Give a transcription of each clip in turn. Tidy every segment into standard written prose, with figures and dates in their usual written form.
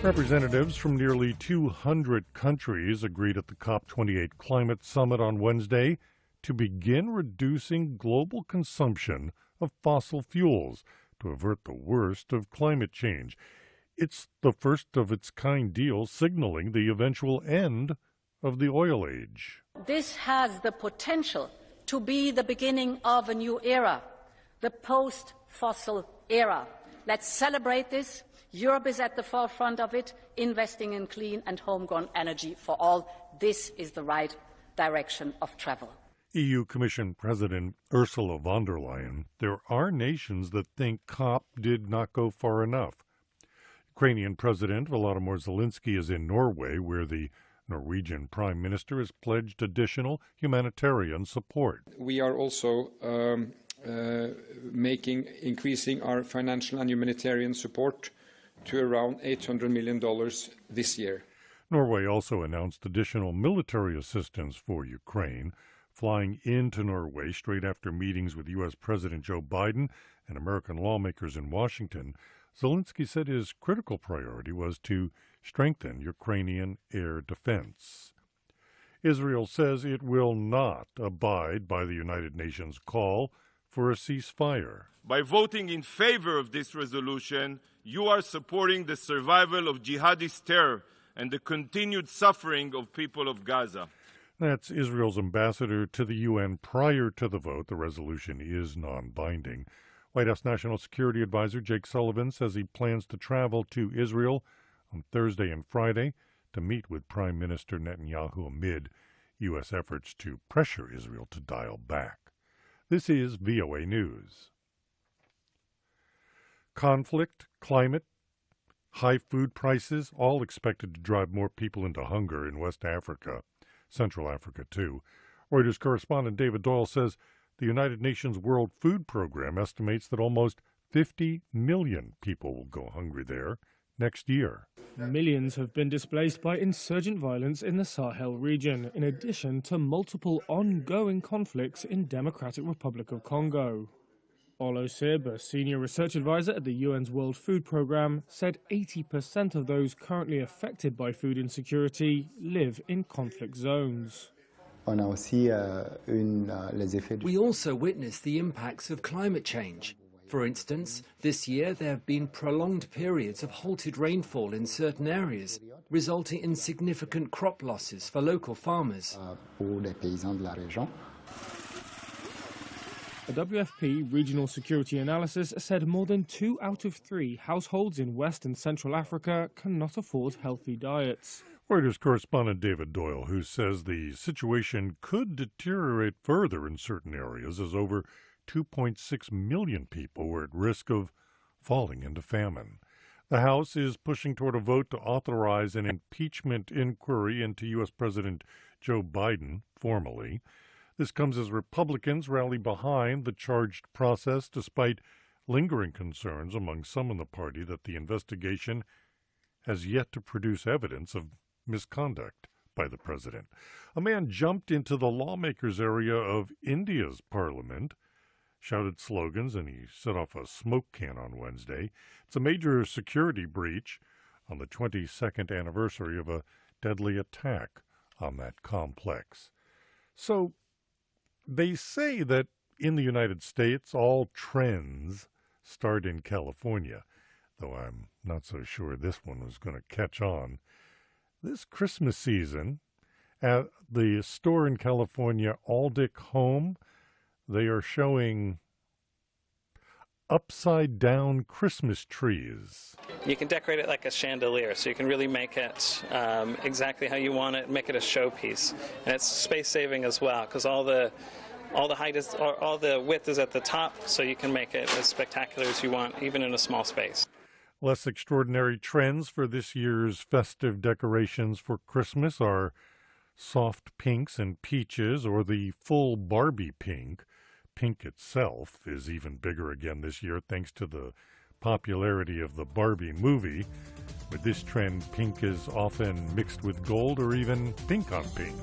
Representatives from nearly 200 countries agreed at the COP28 climate summit on Wednesday to begin reducing global consumption of fossil fuels to avert the worst of climate change. It's the first of its kind deal signaling the eventual end of the oil age. This has the potential to be the beginning of a new era, the post-fossil era. Let's celebrate this. Europe is at the forefront of it, investing in clean and homegrown energy for all. This is the right direction of travel. EU Commission President Ursula von der Leyen, there are nations that think COP did not go far enough. Ukrainian President Volodymyr Zelensky is in Norway, where the Norwegian Prime Minister has pledged additional humanitarian support. We are also increasing our financial and humanitarian support to around $800 million this year. Norway also announced additional military assistance for Ukraine, flying into Norway straight after meetings with U.S. President Joe Biden and American lawmakers in Washington. Zelensky said his critical priority was to strengthen Ukrainian air defense. Israel says it will not abide by the United Nations call for a ceasefire. By voting in favor of this resolution, you are supporting the survival of jihadist terror and the continued suffering of people of Gaza. That's Israel's ambassador to the UN prior to the vote. The resolution is non-binding. White House National Security Advisor Jake Sullivan says he plans to travel to Israel on Thursday and Friday to meet with Prime Minister Netanyahu amid U.S. efforts to pressure Israel to dial back. This is VOA News. Conflict, climate, high food prices, all expected to drive more people into hunger in West Africa, Central Africa too. Reuters correspondent David Doyle says the United Nations World Food Program estimates that almost 50 million people will go hungry there next year. Millions have been displaced by insurgent violence in the Sahel region, in addition to multiple ongoing conflicts in Democratic Republic of Congo. Olo Sib, a senior research advisor at the UN's World Food Program, said 80% of those currently affected by food insecurity live in conflict zones. We also witness the impacts of climate change. For instance, this year there have been prolonged periods of halted rainfall in certain areas, resulting in significant crop losses for local farmers. A WFP regional security analysis said more than 2 out of 3 households in West and Central Africa cannot afford healthy diets. Reuters correspondent David Doyle, who says the situation could deteriorate further in certain areas as over 2.6 million people were at risk of falling into famine. The House is pushing toward a vote to authorize an impeachment inquiry into U.S. President Joe Biden formally. This comes as Republicans rally behind the charged process despite lingering concerns among some in the party that the investigation has yet to produce evidence of misconduct by the president. A man jumped into the lawmakers' area of India's parliament, shouted slogans, and he set off a smoke can on Wednesday. It's a major security breach on the 22nd anniversary of a deadly attack on that complex. So they say that in the United States, all trends start in California, though I'm not so sure this one was going to catch on. This Christmas season, at the store in California, Aldic Home, they are showing upside-down Christmas trees. You can decorate it like a chandelier, so you can really make it exactly how you want it, make it a showpiece. And it's space-saving as well, because all the height is, or all the width is at the top, so you can make it as spectacular as you want, even in a small space. Less extraordinary trends for this year's festive decorations for Christmas are soft pinks and peaches, or the full Barbie pink. Pink itself is even bigger again this year thanks to the popularity of the Barbie movie. With this trend, pink is often mixed with gold or even pink on pink.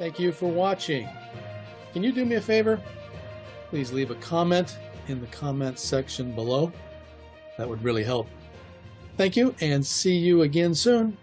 Thank you for watching. Can you do me a favor? Please leave a comment in the comments section below. That would really help. Thank you, and see you again soon.